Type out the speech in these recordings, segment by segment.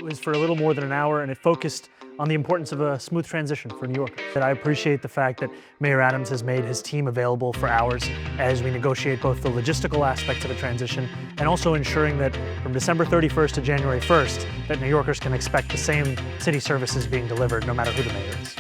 was for a little more than an hour, and it focused on the importance of a smooth transition for New Yorkers. And I appreciate the fact that Mayor Adams has made his team available for hours as we negotiate both the logistical aspects of a transition and also ensuring that from December 31st to January 1st, that New Yorkers can expect the same city services being delivered no matter who the mayor is.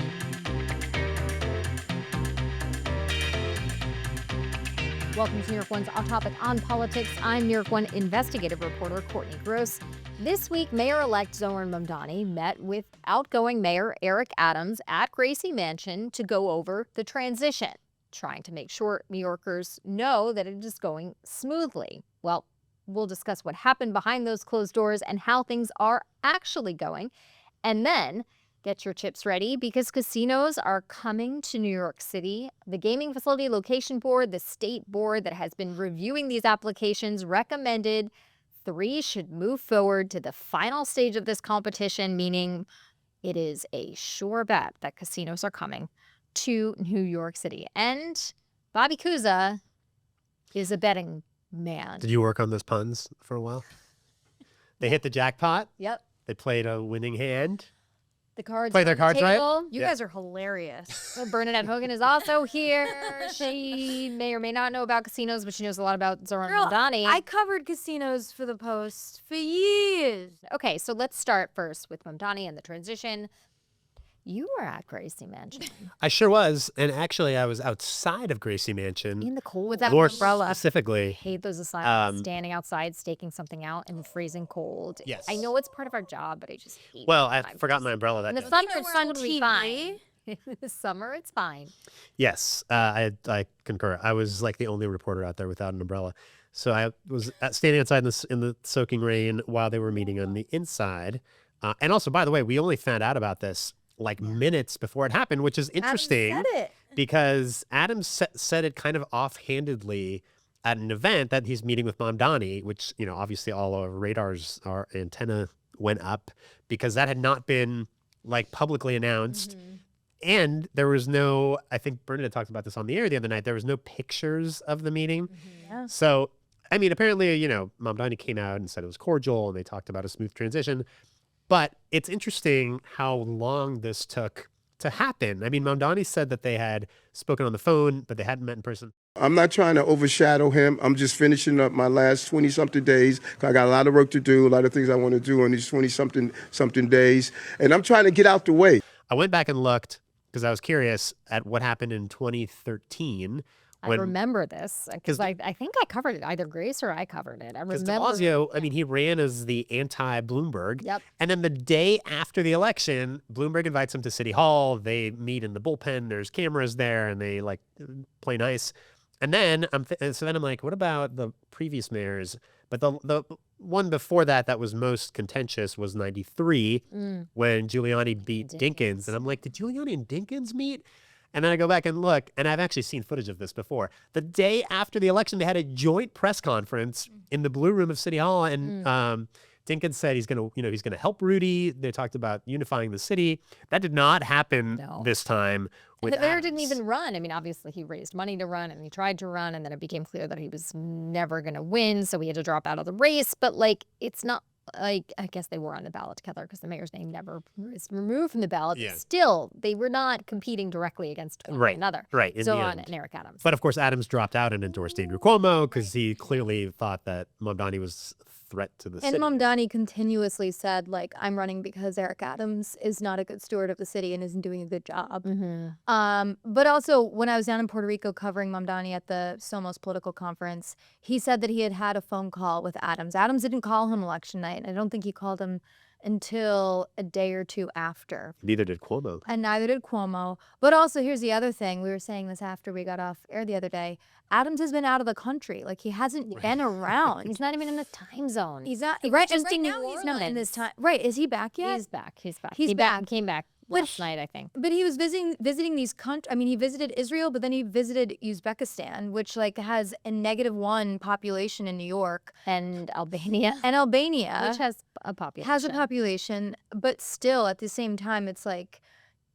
Welcome to New York One's Off Topic on Politics. I'm New York One investigative reporter Courtney Gross. This week, Mayor-elect Zohran Mamdani met with outgoing Mayor Eric Adams at Gracie Mansion to go over the transition, trying to make sure New Yorkers know that it is going smoothly. Well, we'll discuss what happened behind those closed doors and how things are actually going. And then get your chips ready because casinos are coming to New York City. The Gaming Facility Location Board, the state board that has been reviewing these applications, recommended 3 should move forward to the final stage of this competition, meaning it is a sure bet that casinos are coming to New York City. And Bobby Cuza is a betting man. Did you work on those puns for a while? They hit the jackpot. Yep. They played a winning hand. The cards Play their cards right? You guys are hilarious. Well, Bernadette Hogan is also here. She may or may not know about casinos, but she knows a lot about Zohran Mamdani. I covered casinos for the Post for years. Okay, so let's start first with Mamdani and the transition. You were at Gracie Mansion. I sure was. And actually, I was outside of Gracie Mansion. In the cold. With that More umbrella. specifically. Hate those assignments. Standing outside, staking something out in the freezing cold. Yes. I know it's part of our job, but I just hate Well, I it. forgot my umbrella that In the day. summer, You know, it's we're on totally TV. fine. In the summer, it's fine. Yes, I concur. I was like the only reporter out there without an umbrella. So I was standing outside in the soaking rain while they were meeting on the inside. And also, by the way, we only found out about this like minutes before it happened, which is interesting Adam said it. because Adams said it kind of offhandedly at an event that he's meeting with Mamdani, which, you know, obviously all our radars, our antenna went up because that had not been like publicly announced. And there was no, I think Bernadette talked about this on the air the other night, there was no pictures of the meeting. Yeah. So, I mean, apparently, you know, Mamdani came out and said it was cordial and they talked about a smooth transition. But it's interesting how long this took to happen. I mean, Mamdani said that they had spoken on the phone, but they hadn't met in person. I'm not trying to overshadow him. I'm just finishing up my last 20-something days. I got a lot of work to do, a lot of things I want to do on these 20-something days. And I'm trying to get out the way. I went back and looked because I was curious at what happened in 2013. I remember this because I think I covered it. Either Grace or I covered it. I Because remember. de Blasio, I mean, he ran as the anti-Bloomberg. Yep. And then the day after the election, Bloomberg invites him to City Hall. They meet in the bullpen. There's cameras there, and they like play nice. And then I'm like, what about the previous mayors? But the one before that was most contentious was 93 when Giuliani beat Dinkins. And I'm like, did Giuliani and Dinkins meet? And then I go back and look, and I've actually seen footage of this before. The day after the election, they had a joint press conference in the Blue Room of City Hall, and Dinkins said he's gonna help Rudy. They talked about unifying the city. That did not happen this time. And With the mayor Adams. didn't even run. I mean, obviously he raised money to run and he tried to run, and then it became clear that he was never going to win, so he had to drop out of the race. But like, it's not like, I guess they were on the ballot together because the mayor's name never was removed from the ballot. Yeah. Still, they were not competing directly against one another. Right. In the Zohran end. and Eric Adams. But of course, Adams dropped out and endorsed Andrew Cuomo because he clearly thought that Mamdani was a threat to the city. And Mamdani continuously said, like, I'm running because Eric Adams is not a good steward of the city and isn't doing a good job. But also, when I was down in Puerto Rico covering Mamdani at the Somos political conference, he said that he had had a phone call with Adams. Adams didn't call him election night, and I don't think he called him until a day or two after. Neither did Cuomo. And neither did Cuomo. But also, here's the other thing. We were saying this after we got off air the other day. Adams has been out of the country. Like, he hasn't been around. He's not even in this time zone. He's not, He's right, just right in New now he's not in this Orleans. time. Right, is he back yet? He's back. He's back. He's back. Came back last night, I think. But he was visiting these countries. I mean, he visited Israel, but then he visited Uzbekistan, which like has a -1 population in New York. And Albania. And Albania. Which has a population. Has a population, but still at the same time, it's like,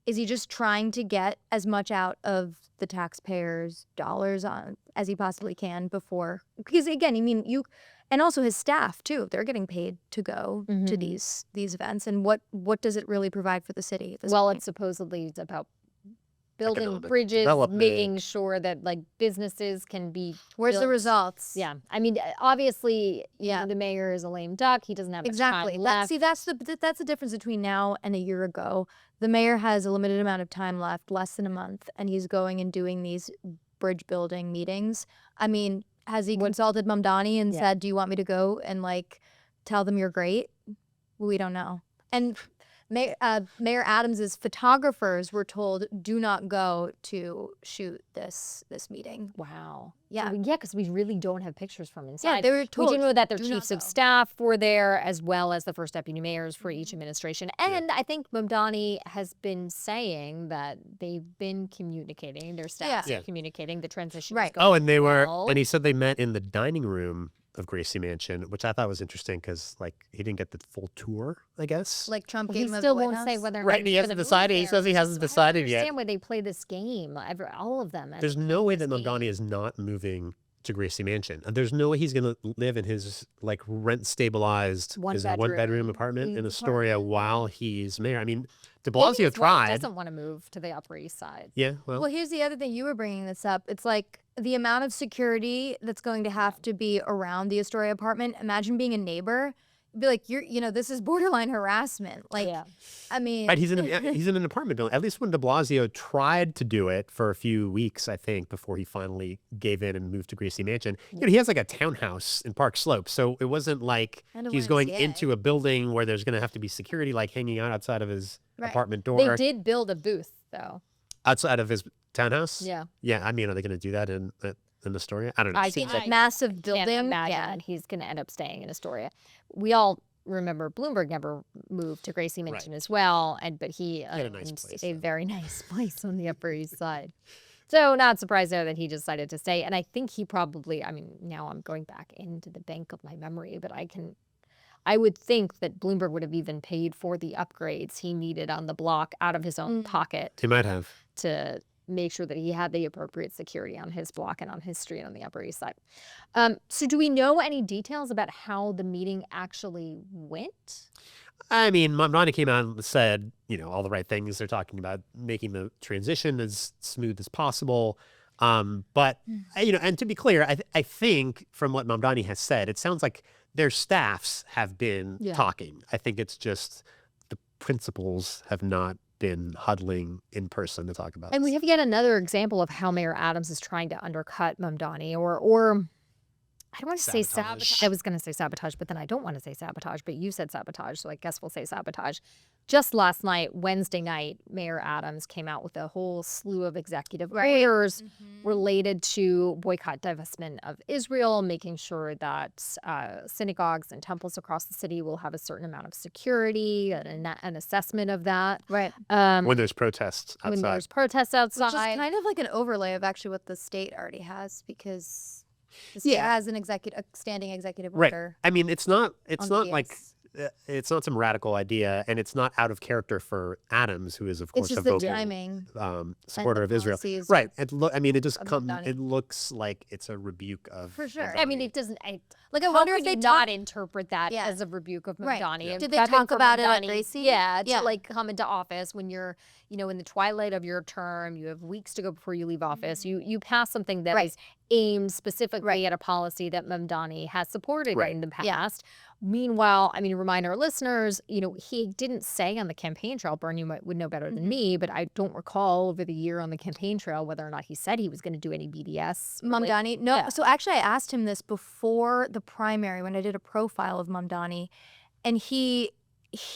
is he just trying to get as much out of the taxpayers' dollars as he possibly can before? Because again, I mean, and also his staff too. They're getting paid to go to these events. And what does it really provide for the city at this Well, point? it's supposedly about building Economic bridges, development. making sure that like businesses can be Where's the built. results? Yeah, I mean, obviously, Yeah. the mayor is a lame duck. He doesn't have much Exactly. time left. That's the difference between now and a year ago. The mayor has a limited amount of time left, less than a month, and he's going and doing these bridge building meetings. I mean, has he consulted Mamdani and Yeah. said, "Do you want me to go and like tell them you're great?" We don't know. And Mayor Adams's photographers were told, "Do not go to shoot this meeting." Wow. Yeah. Yeah, because we really don't have pictures from inside. Yeah, they were We told, do know that their "Do not chiefs of go." staff were there, as well as the first deputy mayors for each administration. And I think Mamdani has been saying that they've been communicating, their staffs Yeah. are communicating, the transition is Right. going Oh, and they were, well. and he said they met in the dining room of Gracie Mansion, which I thought was interesting because, like, he didn't get the full tour, I guess. Like Trump Well, gave he him a still White won't say House? whether or Right, not and he he's hasn't gonna move decided. He there. says he hasn't I don't decided yet. understand why they play this game. All of them. There's no way that this Mamdani game. is not moving to Gracie Mansion. And there's no way he's going to live in his like rent stabilized One one bedroom bedroom apartment in apartment. Astoria while he's mayor. I mean, de Maybe Blasio his wife tried. doesn't want to move to the Upper East Side. Yeah, well, Well, here's the other thing. You were bringing this up. It's like the amount of security that's going to have to be around the Astoria apartment. Imagine being a neighbor. Be like, this is borderline harassment. Like, Yeah. I mean, right, he's in an apartment building. At least when de Blasio tried to do it for a few weeks, I think, before he finally gave in and moved to Gracie Mansion. He has like a townhouse in Park Slope, so it wasn't like And a he's going YMCA. into a building where there's going to have to be security, like hanging out outside of his Right. apartment door, They did build a booth, though. outside of his townhouse. Yeah. Yeah, I mean, are they going to do that in Astoria? I don't know. I Seems think like- massive Can't building. imagine Yeah. that he's going to end up staying in Astoria. We all remember Bloomberg never moved to Gracie Mansion as well, but he had a nice owns place, a though. very nice place on the Upper East Side. So not surprised there that he decided to stay. And I think he probably, I mean, now I'm going back into the bank of my memory, but I would think that Bloomberg would have even paid for the upgrades he needed on the block out of his own pocket He might have. to make sure that he had the appropriate security on his block and on his street on the Upper East Side. So do we know any details about how the meeting actually went? I mean, Mamdani came out and said, all the right things. They're talking about making the transition as smooth as possible. But, and to be clear, I think from what Mamdani has said, it sounds like their staffs have been talking. I think it's just the principals have not been huddling in person to talk about And we this. have yet another example of how Mayor Adams is trying to undercut Mamdani or I don't want to say sabotage. I was going to say sabotage, but then I don't want to say sabotage, but you said sabotage, so I guess we'll say sabotage. Just last night, Wednesday night, Mayor Adams came out with a whole slew of executive orders related to boycott, divestment of Israel, making sure that synagogues and temples across the city will have a certain amount of security, an assessment of that. Right. When there's protests outside. When there's protests outside. Which is kind of like an overlay of actually what the state already has, because the state has a standing executive Right. order. I mean, it's not on like BS. it's not some radical idea, and it's not out of character for Adams, who is of course It's just a the vocal timing. supporter the of Israel. policies Right. It just of comes. Mamdani. It looks like it's a rebuke of. For sure. I mean, Mamdani. it doesn't. Like, I How wonder could if they you not talk- interpret that Yeah. as a rebuke of Right. Mamdani? Yeah. If Did they that talk for about it at Mamdani- Gracie? Yeah, to Yeah. like come into office when you're, in the twilight of your term, you have weeks to go before you leave office. You pass something that is aimed specifically at a policy that Mamdani has supported Right. in the past. Yeah. Meanwhile, I mean, remind our listeners, he didn't say on the campaign trail, Bern, would know better than me, but I don't recall over the year on the campaign trail whether or not he said he was going to do any BDS. Mamdani? No. Yeah. So actually, I asked him this before the primary when I did a profile of Mamdani, and he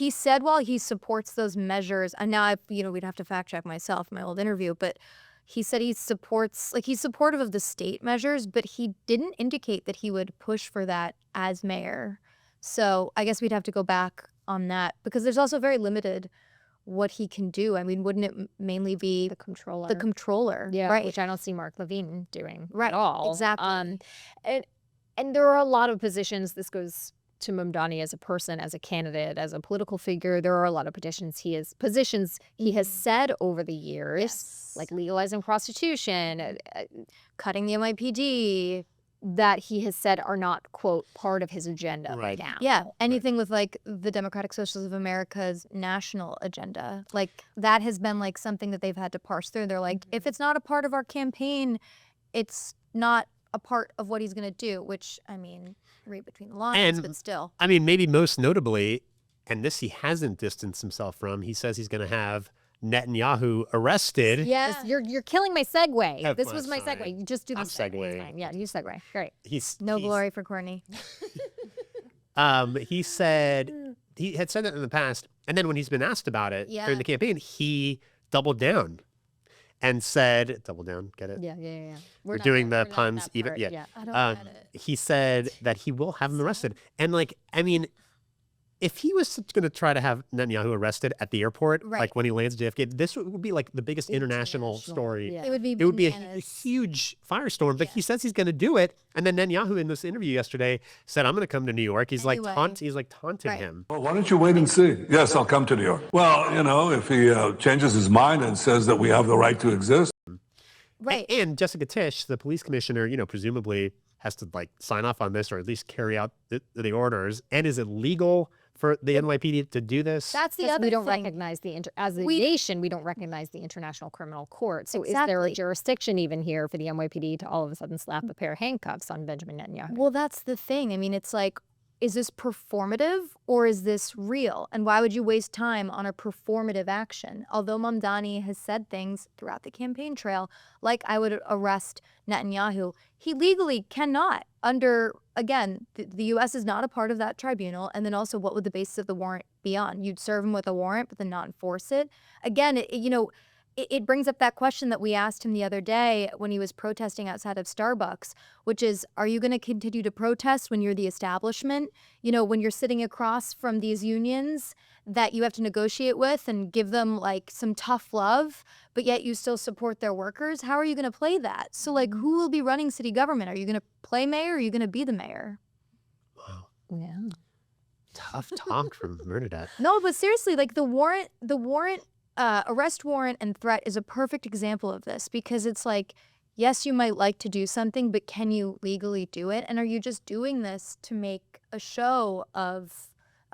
said while he supports those measures, and now we'd have to fact check myself in my old interview, but he said he's supportive of the state measures, but he didn't indicate that he would push for that as mayor. So I guess we'd have to go back on that, because there's also very limited what he can do. I mean, wouldn't it mainly be The controller. the controller? Yeah, right. which I don't see Mark Levine doing Right, at all. exactly. And there are a lot of positions. This goes to Mamdani as a person, as a candidate, as a political figure. There are a lot of positions he has said over the years, Yes. like legalizing prostitution, cutting the NYPD, that he has said are not, quote, part of his agenda right now. Yeah, anything with like the Democratic Socialists of America's national agenda, like that has been like something that they've had to parse through. They're like, if it's not a part of our campaign, it's not a part of what he's going to do, which, I mean, read between the lines, but still. I mean, maybe most notably, and this he hasn't distanced himself from, he says he's going to have Netanyahu arrested. Yeah. You're killing my segue. Oh, This well, was my sorry. segue. You just do the I'm segue. It's segueing. fine. Yeah, you segue. Great. No glory for Courtney. He said he had said that in the past, and then when he's been asked about it during the campaign, he doubled down and said, "Double down, get it? Yeah. We're doing the puns even. Yeah. Yeah. I don't get it. He said that he will have him arrested, and like, I mean, if he was going to try to have Netanyahu arrested at the airport, Right. like when he lands at JFK, this would be like the biggest international story. Yeah. It would be It would be a bananas. huge firestorm, but he says he's going to do it. And then Netanyahu in this interview yesterday said, "I'm going to come to New York." He's Anyway. like taunting Right. him. Well, why don't you wait and see? Yes, I'll come to New York. Well, you know, if he changes his mind and says that we have the right to exist. Right. And Jessica Tisch, the police commissioner, you know, presumably has to like sign off on this or at least carry out the orders. And is it legal for the NYPD to do this? That's the Because other we don't thing. recognize as a nation, we don't recognize the International Criminal Court. So is there a Exactly. jurisdiction even here for the NYPD to all of a sudden slap a pair of handcuffs on Benjamin Netanyahu? Well, that's the thing. I mean, it's like, is this performative or is this real? And why would you waste time on a performative action? Although Mamdani has said things throughout the campaign trail, like I would arrest Netanyahu, he legally cannot under, again, the U.S. is not a part of that tribunal. And then also, what would the basis of the warrant be on? You'd serve him with a warrant, but then not enforce it. Again, it brings up that question that we asked him the other day when he was protesting outside of Starbucks, which is, are you going to continue to protest when you're the establishment? You know, when you're sitting across from these unions that you have to negotiate with and give them like some tough love, but yet you still support their workers? How are you going to play that? So like, who will be running city government? Are you going to play mayor or are you going to be the mayor? Wow. Yeah. Tough talk from Bernadette. No, but seriously, like the warrant, arrest warrant and threat is a perfect example of this because it's like, yes, you might like to do something, but can you legally do it? And are you just doing this to make a show of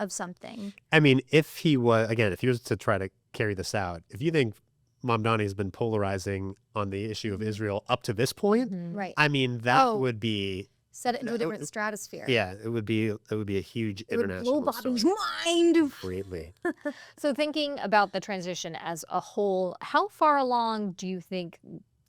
something? I mean, if he was to try to carry this out, if you think Mamdani has been polarizing on the issue of Israel up to this point, Right. I mean, that would be, Set it into a different stratosphere. yeah, it would be a huge It would international blow Bobby's story. mind. Greatly. So thinking about the transition as a whole, how far along do you think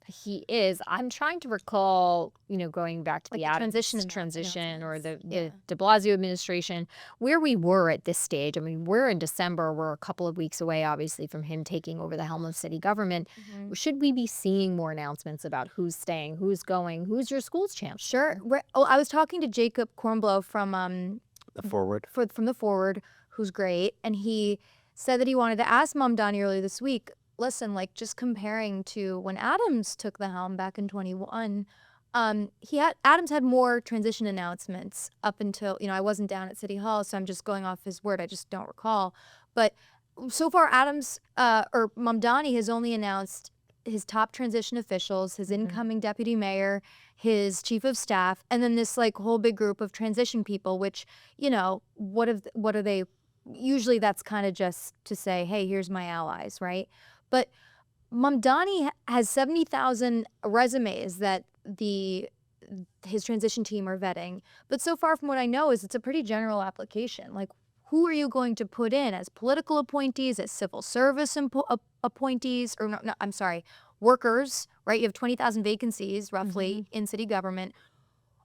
he is? I'm trying to recall, going back to Like the the Adams transition transition or the announcements. de Blasio administration, where we were at this stage. I mean, we're in December. We're a couple of weeks away, obviously, from him taking over the helm of city government. Should we be seeing more announcements about who's staying, who's going, who's your school's champ? Sure. Oh, I was talking to Jacob Kornblow from The forward. from the Forward, who's great, and he said that he wanted to ask Mamdani earlier this week, listen, like just comparing to when Adams took the helm back in 21, Adams had more transition announcements up until, I wasn't down at City Hall, so I'm just going off his word. I just don't recall. But so far, Mamdani has only announced his top transition officials, his incoming deputy mayor, his chief of staff, and then this like whole big group of transition people, which, what are they? Usually that's kind of just to say, hey, here's my allies, right? But Mamdani has 70,000 resumes that his transition team are vetting. But so far from what I know is it's a pretty general application. Like, who are you going to put in as political appointees, as civil service appointees, or no, I'm sorry, workers, right? You have 20,000 vacancies roughly in city government.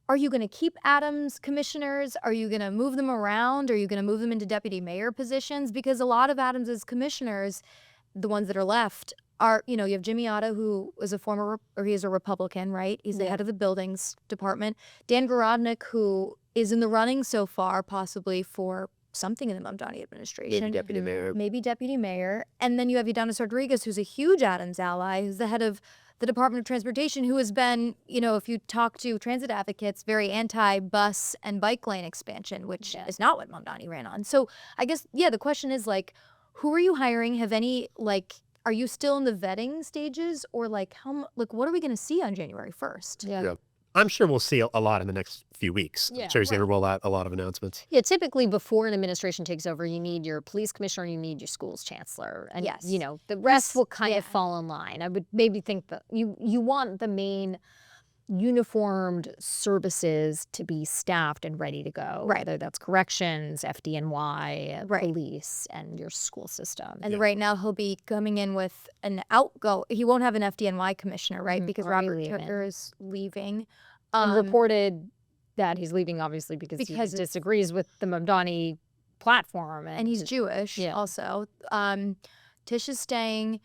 Are you going to keep Adams commissioners? Are you going to move them around? Are you going to move them into deputy mayor positions? Because a lot of Adams's commissioners, the ones that are left, are, you have Jimmy Otta, who is he's a Republican, right? He's the head of the buildings department. Dan Garodnick, who is in the running so far, possibly for something in the Mamdani administration. Maybe deputy mayor. Maybe deputy mayor. And then you have Ydanis Rodriguez, who's a huge Adams ally, who's the head of the Department of Transportation, who has been, if you talk to transit advocates, very anti-bus and bike lane expansion, which is not what Mamdani ran on. So I guess, the question is, like, who are you hiring? Have any, are you still in the vetting stages? Or, what are we going to see on January 1st? Yeah. I'm sure we'll see a lot in the next few weeks. Yeah, I'm sure he's going to roll out a lot of announcements. Yeah, typically before an administration takes over, you need your police commissioner, you need your school's chancellor. And, Yes. you know, the rest will kind of fall in line. I would maybe think that you want the main uniformed services to be staffed and ready to go. Right. Whether that's corrections, FDNY, Right. police, and your school system. And right now he'll be coming in with an he won't have an FDNY commissioner, right? Because Already Robert leaving. Tucker is leaving. And reported that he's leaving, obviously, because he disagrees with the Mamdani platform. And he's Jewish also. Tish is staying.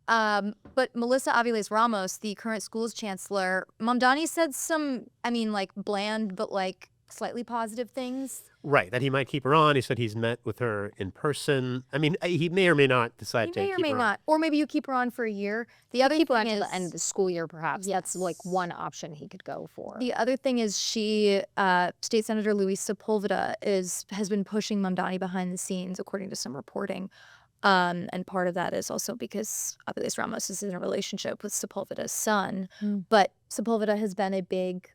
But Melissa Aviles Ramos, the current schools chancellor, Mamdani said some, like bland, but like slightly positive things. Right, that he might keep her on. He said he's met with her in person. I mean, he may or may not decide to keep her on. He may or may not. Or maybe you keep her on for a year. The other People thing until is the end of the school year, perhaps. That's like one option he could go for. the other thing is State Senator Luis Sepulveda has been pushing Mamdani behind the scenes, according to some reporting. And part of that is also because Aviles Ramos is in a relationship with Sepulveda's son. But Sepulveda has been a big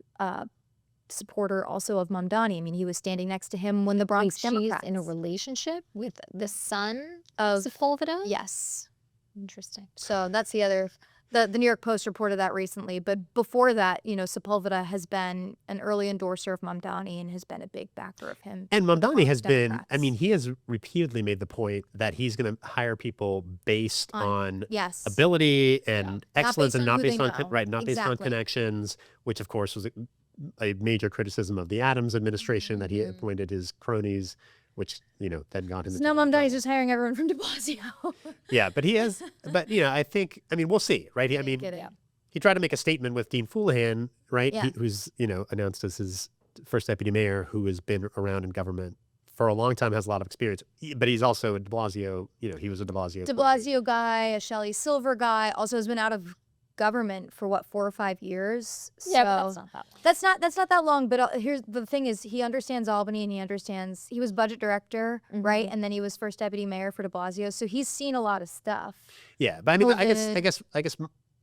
supporter also of Mamdani. I mean, he was standing next to him when the Bronx Democrats. She's in a relationship with the son Of- of Sepulveda? Yes. Interesting. So that's the other. The New York Post reported that recently. But before that, Sepulveda has been an early endorser of Mamdani and has been a big backer of him. And with the Mamdani Bronx has been, Democrats. he has repeatedly made the point that he's going to hire people based on Yes. ability and excellence based and on not who based they on, know. not based on Exactly. connections, which of course was a major criticism of the Adams administration that he appointed his cronies, which, then got him So into now a lot of Mamdani's trouble. just hiring everyone from de Blasio. Yeah, but he has, I think, we'll see, right? He tried to make a statement with Dean Foulahan, right? Yeah. Who's, announced as his first deputy mayor, who has been around in government for a long time, has a lot of experience. But he's also a de Blasio, he was a de Blasio. De Blasio guy, a Shelley Silver guy, also has been out of government for 4 or 5 years. Yeah, but So- that's not that long. That's not that long, but here's the thing is he understands Albany and he was budget director, right? And then he was first deputy mayor for de Blasio. So he's seen a lot of stuff. Yeah, but I COVID. guess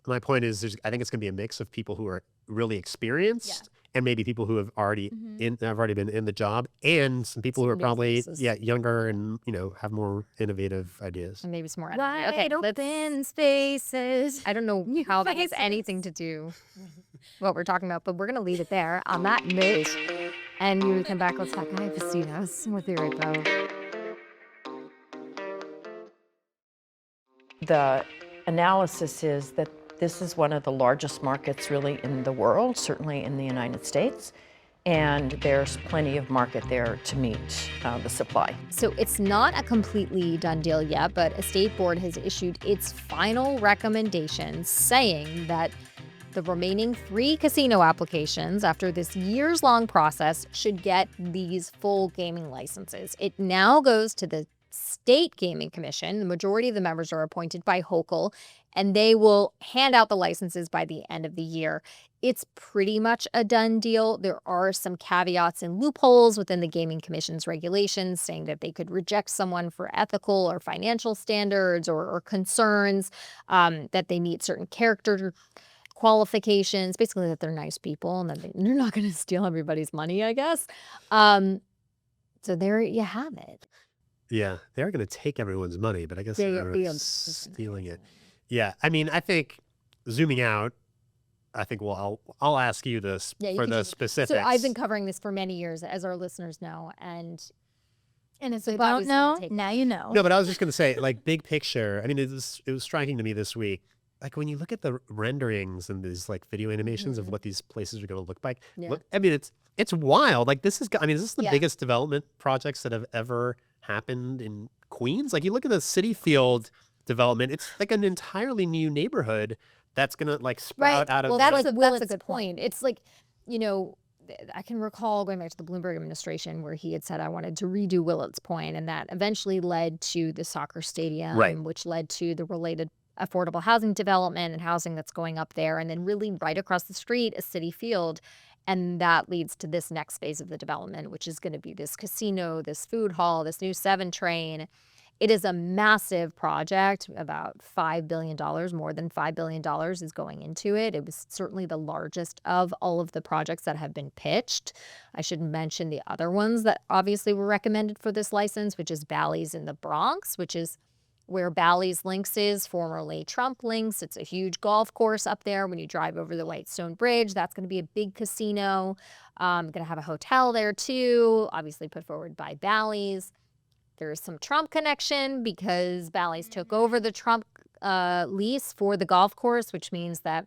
my point is, I think it's going to be a mix of people who are really experienced and maybe people who have already been in the job, and some people who are Some new probably faces. younger and have more innovative ideas. And maybe some more. Wide let's- open spaces. I don't know how that has faces. anything to do what we're talking about, but we're going to leave it there on that note. And when we come back, let's talk about casinos. We'll be right back. The analysis is that this is one of the largest markets really in the world, certainly in the United States, and there's plenty of market there to meet the supply. So it's not a completely done deal yet, but a state board has issued its final recommendations saying that the remaining 3 casino applications after this years-long process should get these full gaming licenses. It now goes to the State Gaming Commission. The majority of the members are appointed by Hochul, and they will hand out the licenses by the end of the year. It's pretty much a done deal. There are some caveats and loopholes within the Gaming Commission's regulations saying that they could reject someone for ethical or financial standards or concerns, that they meet certain character qualifications, basically that they're nice people and that they're not going to steal everybody's money, I guess. So there you have it. Yeah, they are going to take everyone's money, but I guess Yeah, they're yeah. stealing it. Yeah, I think zooming out, I'll ask you this Yeah, you for can the just- specifics. So I've been covering this for many years, as our listeners know, and if So you Bobby's don't know, gonna take- now you know. No, but I was just going to say, big picture. It was striking to me this week. When you look at the renderings and these video animations of what these places are going to look like, Yeah. it's wild. This is the Yeah. biggest development projects that have ever happened in Queens. You look at the City Field development, it's an entirely new neighborhood that's going to sprout out of. well, that's that's a- like that's a Willett's good point. point. It's I can recall going back to the Bloomberg administration where he had said, I wanted to redo Willett's Point, and that eventually led to the soccer stadium, Right. which led to the related affordable housing development and housing that's going up there. And then really right across the street is City Field. And that leads to this next phase of the development, which is going to be this casino, this food hall, this new 7 train. It is a massive project, about $5 billion, more than $5 billion is going into it. It was certainly the largest of all of the projects that have been pitched. I should mention the other ones that obviously were recommended for this license, which is Bally's in the Bronx, which is where Bally's Links is, formerly Trump Links. It's a huge golf course up there when you drive over the Whitestone Bridge. That's going to be a big casino. Going to have a hotel there too, obviously put forward by Bally's. There's some Trump connection because Bally's took over the Trump lease for the golf course, which means that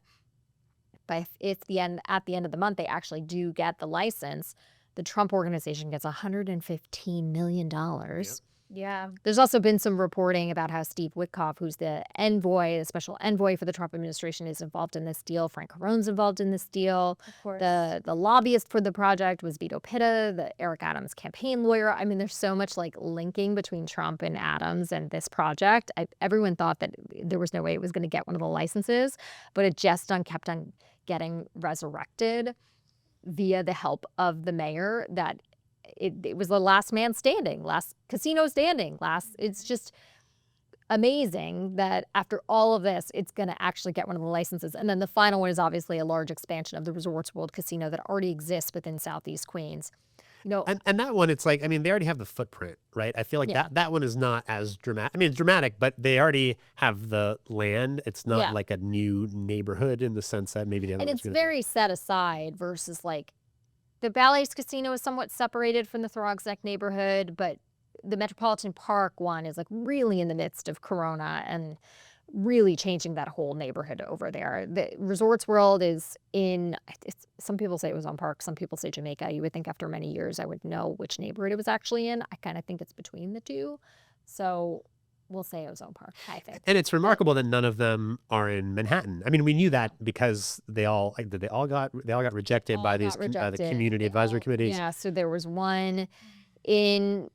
at the end of the month, they actually do get the license. The Trump organization gets $115 million. Yep. Yeah. There's also been some reporting about how Steve Witkoff, who's the special envoy for the Trump administration, is involved in this deal. Frank Carone's involved in this deal. Of course. The lobbyist for the project was Vito Pitta, the Eric Adams campaign lawyer. I mean, there's so much like linking between Trump and Adams and this project. Everyone thought that there was no way it was going to get one of the licenses, but it just kept on getting resurrected via the help of the mayor. That it was the last man standing, last casino standing, it's just amazing that after all of this, it's going to actually get one of the licenses. And then the final one is obviously a large expansion of the Resorts World Casino that already exists within Southeast Queens. You know, and that one, it's like, I mean, they already have the footprint, right? I feel like that one is not as dramatic. I mean, it's dramatic, but they already have the land. It's not like a new neighborhood in the sense that maybe the other and one's it's very set aside versus like the Bally's Casino is somewhat separated from the Throgs Neck neighborhood, but the Metropolitan Park one is like really in the midst of Corona and really changing that whole neighborhood over there. The Resorts World is some people say it was on Park, some people say Jamaica. You would think after many years I would know which neighborhood it was actually in. I kind of think it's between the two. So we'll say Ozone Park, I think. And it's remarkable that none of them are in Manhattan. I mean, we knew that because they all got rejected by the community advisory committees. Yeah, so there was one in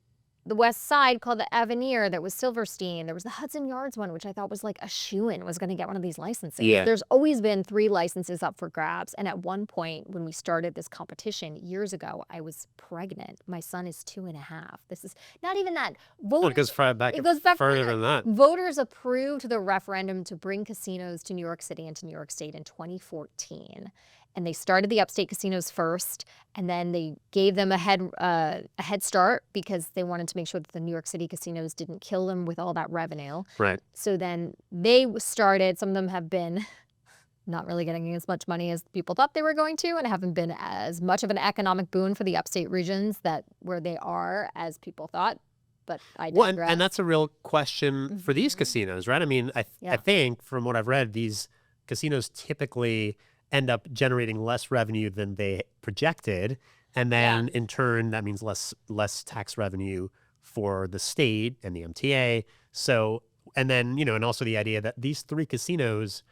the West Side called the Avenir that was Silverstein. There was the Hudson Yards one, which I thought was like a shoo-in, was going to get one of these licenses. Yeah. There's always been 3 licenses up for grabs. And at one point when we started this competition years ago, I was pregnant. My son is 2.5. This is not even that. It goes back further than that. Voters approved the referendum to bring casinos to New York City and to New York State in 2014. And they started the upstate casinos first, and then they gave them a head start because they wanted to make sure that the New York City casinos didn't kill them with all that revenue. Right. So then they started, some of them have been not really getting as much money as people thought they were going to, and haven't been as much of an economic boon for the upstate regions where they are as people thought. But I digress. Well, and that's a real question for these casinos, right? I mean, I think from what I've read, these casinos typically end up generating less revenue than they projected. And then in turn, that means less tax revenue for the state and the MTA. So, and then, and also the idea that these 3 casinos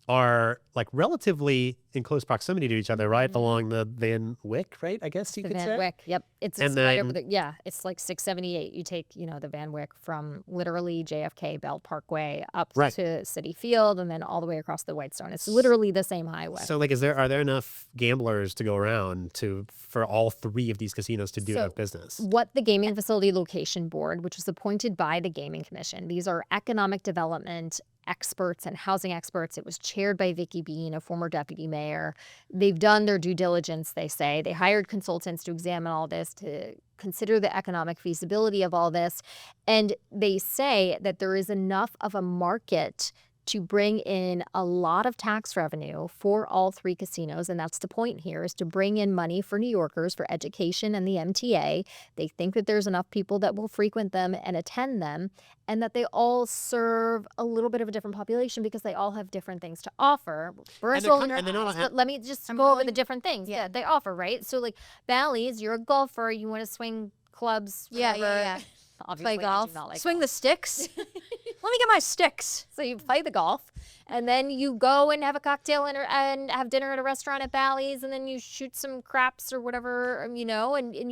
are like relatively in close proximity to each other, right? Along the Van Wyck, right? I guess you could say. Van Wyck, yep. It's And right then- over it's like 678. You take, the Van Wyck from literally JFK Belt Parkway up Right. to City Field and then all the way across the Whitestone. It's literally the same highway. So like, are there enough gamblers to go around for all 3 of these casinos to do enough business? What the Gaming Facility Location Board, which was appointed by the Gaming Commission, these are economic development experts and housing experts. It was chaired by Vicky Bean, a former deputy mayor. They've done their due diligence, they say. They hired consultants to examine all this, to consider the economic feasibility of all this. And they say that there is enough of a market to bring in a lot of tax revenue for all 3 casinos. And that's the point here, is to bring in money for New Yorkers, for education and the MTA. They think that there's enough people that will frequent them and attend them, and that they all serve a little bit of a different population because they all have different things to offer. First, let me just go over the different things that they offer, right? So like Bally's, you're a golfer, you want to swing clubs. Yeah. Obviously, Play golf. I do not like Swing golf. the sticks. Let me get my sticks. So you play the golf, and then you go and have a cocktail and have dinner at a restaurant at Bally's, and then you shoot some craps or whatever, and you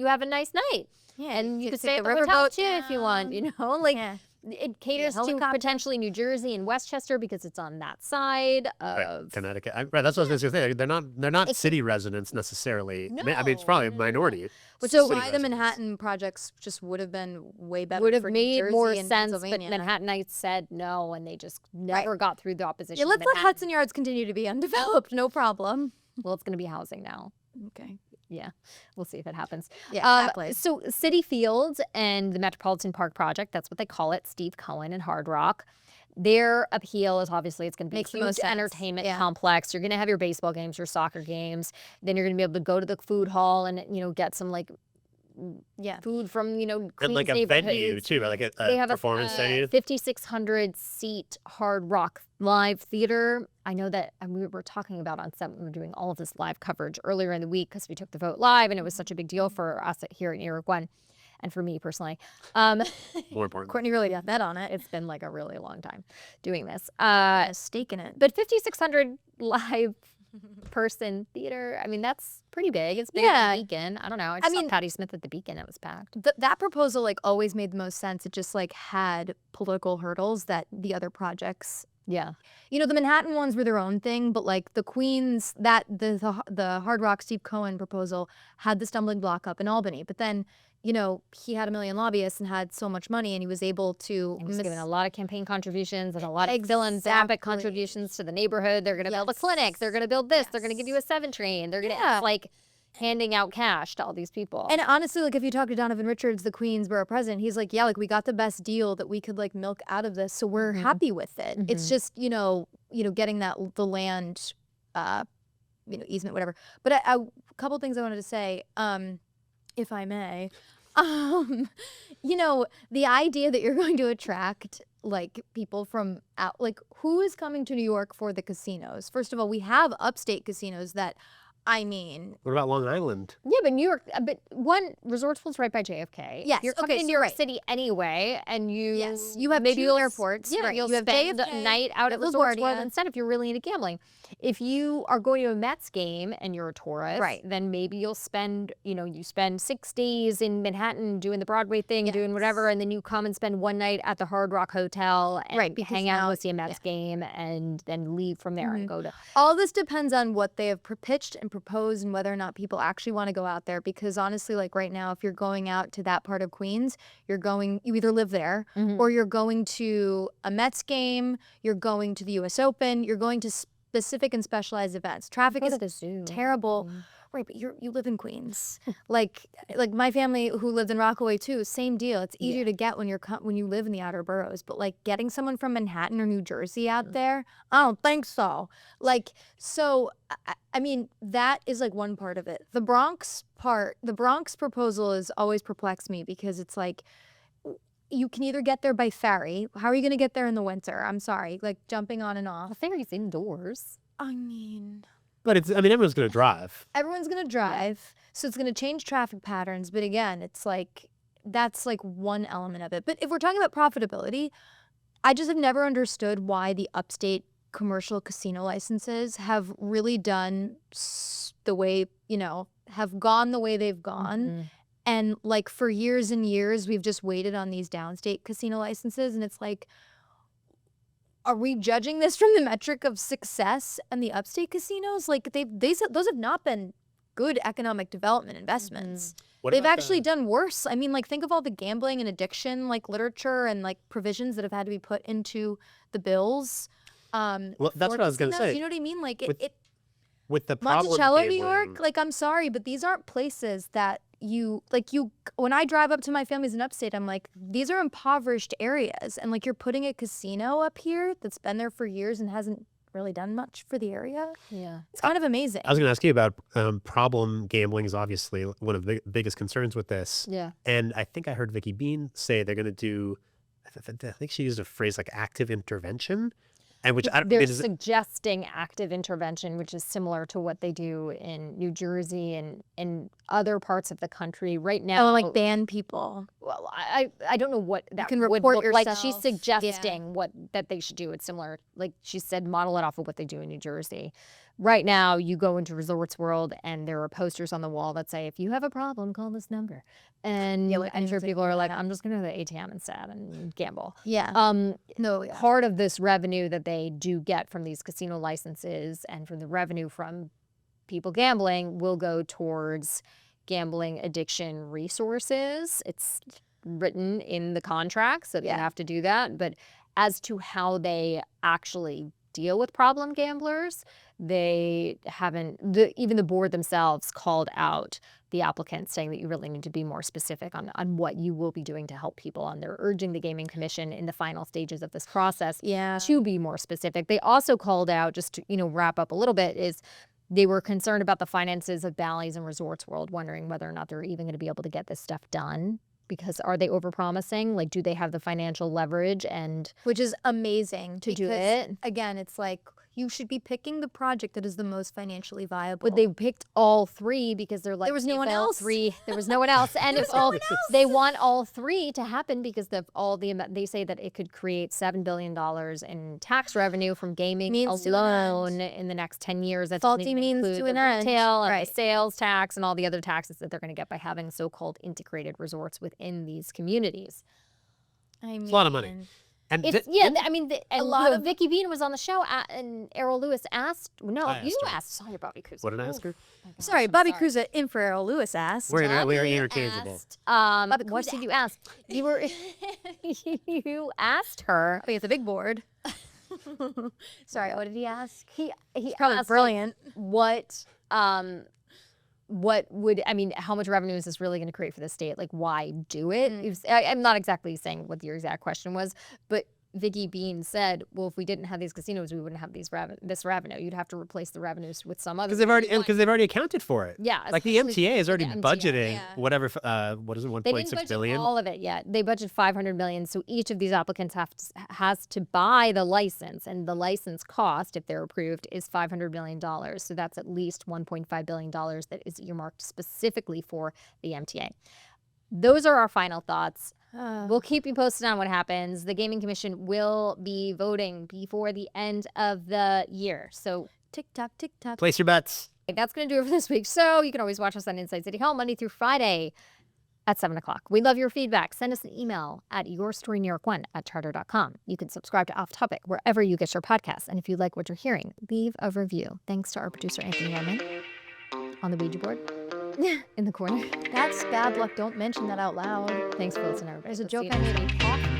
have a nice night. Yeah, And you could can take stay at the the hotel riverboat too if you want, down. like Yeah. It caters to helicopter. potentially New Jersey and Westchester because it's on that side Right, of Connecticut. Right, that's what I was going to say. They're not city residents necessarily. I mean, it's probably a minority. Which city is why the residents. Manhattan projects just would have been way better. would have for New made Jersey more and sense, but Pennsylvania. Manhattanites said no, and they just never got through the opposition. Yeah, of let's let Manhattan. Hudson Yards continue to be undeveloped. No problem. Well, it's going to be housing now. Okay. Yeah, we'll see if it happens. Yeah, exactly. So City Fields and the Metropolitan Park Project, that's what they call it, Steve Cohen and Hard Rock. Their appeal is obviously it's going to be Makes the a huge most sense. entertainment Yeah. complex. You're going to have your baseball games, your soccer games. Then you're going to be able to go to the food hall and, get some like Yeah. food from, And Queens like a venue neighborhoods. too, right? Like They a have performance a venue. 5,600 seat Hard Rock live theater. I know that we were talking about on set when we were doing all of this live coverage earlier in the week because we took the vote live and it was such a big deal for us here at New York One and for me personally. More important. Courtney really got that on it. It's been like a really long time doing this. A stake in it. But 5,600 live person theater, I mean, that's pretty big. It's big Yeah. at the Beacon. I don't know. I saw mean- Patti Smith at the Beacon. It was packed. That proposal like always made the most sense. It just like had political hurdles that the other projects. Yeah. The Manhattan ones were their own thing, but like the Queens, the Hard Rock Steve Cohen proposal had the stumbling block up in Albany. But then, he had a million lobbyists and had so much money, and he was able to. He was giving a lot of campaign contributions and a lot of philanthropic Exactly. contributions to the neighborhood. They're going to build a Yes. clinic. They're going to build this. They're going to give you a 7 train. They're going to Yeah. like handing out cash to all these people. And honestly, like if you talk to Donovan Richards, the Queensborough president, he's like, yeah, like we got the best deal that we could like milk out of this, so we're happy with it. It's just getting the land, easement, whatever. But a couple things I wanted to say, if I may, the idea that you're going to attract like people from out, like who is coming to New York for the casinos? First of all, we have upstate casinos that. I mean, What about Long Island? yeah, but New York, but one, Resortful's right by JFK. Yes, You're coming okay, to New so York right. City anyway, and you have maybe 2 you'll airports. Yeah, right. you'll You have spend JFK, a night out at you have Resorts World LaGuardia. instead if you're really into gambling. If you are going to a Mets game and you're a tourist, Right. then maybe you'll spend, you spend 6 days in Manhattan doing the Broadway thing, doing whatever, and then you come and spend one night at the Hard Rock Hotel and Right, because hang out and now- go see a Mets game and then leave from there and go to. All this depends on what they have pitched and proposed and whether or not people actually want to go out there. Because honestly, like right now, if you're going out to that part of Queens, you either live there or you're going to a Mets game, you're going to the U.S. Open, you're going to specific and specialized events. Traffic Go is to the zoo. terrible. Right, but you live in Queens. like my family who lived in Rockaway too, same deal. It's easier to get when you live in the outer boroughs, but like getting someone from Manhattan or New Jersey out there, I don't think so. I mean, that is like one part of it. The Bronx proposal has always perplexed me because it's like you can either get there by ferry. How are you going to get there in the winter? I'm sorry, like jumping on and off. The ferry's indoors. I mean, But everyone's going to drive. everyone's going to drive, so it's going to change traffic patterns. But again, it's like that's like one element of it. But if we're talking about profitability, I just have never understood why the upstate commercial casino licenses have really done the way, have gone the way they've gone. And like for years and years, we've just waited on these downstate casino licenses. And it's like, are we judging this from the metric of success and the upstate casinos? Like those have not been good economic development investments. What They've about actually done worse. I mean, like think of all the gambling and addiction, like literature and like provisions that have had to be put into the bills. Well, that's for what I was going to casinos. say. You know what I mean? Like With it With the problem Monticello, New gambling- York, like I'm sorry, but these aren't places that when I drive up to my family's in upstate, I'm like, these are impoverished areas. And like you're putting a casino up here that's been there for years and hasn't really done much for the area. Yeah. It's kind of amazing. I was going to ask you about problem gambling is obviously one of the biggest concerns with this. Yeah. And I think I heard Vicky Bean say they're going to do, I think she used a phrase like active intervention. And which I don't They're is it- suggesting active intervention, which is similar to what they do in New Jersey and in other parts of the country right now. Oh, like ban people. Well, I don't know what that can would report look like. She's yourself. suggesting that they should do. It's similar, like she said, model it off of what they do in New Jersey. right now you go into Resorts World and there are posters on the wall that say, if you have a problem, call this number. And Yeah, like I'm sure anything people are like like, that. I'm just going to the ATM instead and gamble. Yeah. No, yeah. Part of this revenue that they do get from these casino licenses and from the revenue from people gambling will go towards gambling addiction resources. It's written in the contracts that they have to do that. But as to how they actually deal with problem gamblers, they haven't, even the board themselves called out the applicants saying that you really need to be more specific on what you will be doing to help people. And they're urging the Gaming Commission in the final stages of this process to be more specific. They also called out, just to, wrap up a little bit, is they were concerned about the finances of Bally's and Resorts World, wondering whether or not they're even going to be able to get this stuff done. Because are they overpromising? Like, do they have the financial leverage and which is amazing to do because, it? Again, it's like you should be picking the project that is the most financially viable. But they picked all three because they're like, There was no if one all else. Three, there was no one else, and if all they want all three to happen because they say that it could create $7 billion in tax revenue from gaming Means to an alone in the next 10 years. That doesn't Faulty even means include to the an end. retail and Right. the sales tax and all the other taxes that they're going to get by having so-called integrated resorts within these communities. I mean, It's a lot of money. And It's a lot of Vicky Bean was on the show, and Errol Lewis asked. No, I you asked her. asked. Sorry, Bobby Cuza. what did I ask her? Sorry, Bobby Cuza in for Errol Lewis asked. We're Bobby interchangeable. asked, Bobby what Cuza. did you ask? You were you asked her. Oh, he has a big board. Sorry, what did he ask? He Probably asked, brilliant. what would how much revenue is this really going to create for the state? Like, why do it? I'm not exactly saying what your exact question was, but Vicky Bean said, well, if we didn't have these casinos, we wouldn't have this revenue. You'd have to replace the revenues with some other. Because they've already accounted for it. Yeah, like the especially MTA is already the MTA, budgeting whatever. What is it? They didn't 1.6 budget billion. all of it yet. They budget $500 million. So each of these applicants has to buy the license, and the license cost, if they're approved, is $500 million. So that's at least $1.5 billion that is earmarked specifically for the MTA. Those are our final thoughts. We'll keep you posted on what happens. The Gaming Commission will be voting before the end of the year. So Tick tock, tick tock. Place your bets. that's going to do it for this week. So you can always watch us on Inside City Hall Monday through Friday at 7 o'clock. We love your feedback. Send us an email at yourstoryNewYork1@charter.com. You can subscribe to Off Topic wherever you get your podcasts. And if you like what you're hearing, leave a review. Thanks to our producer, Anthony Norman, on the Ouija board in the corner. That's bad luck. Don't mention that out loud. Thanks for listening, everybody. There's a We'll see joke you I next made week. off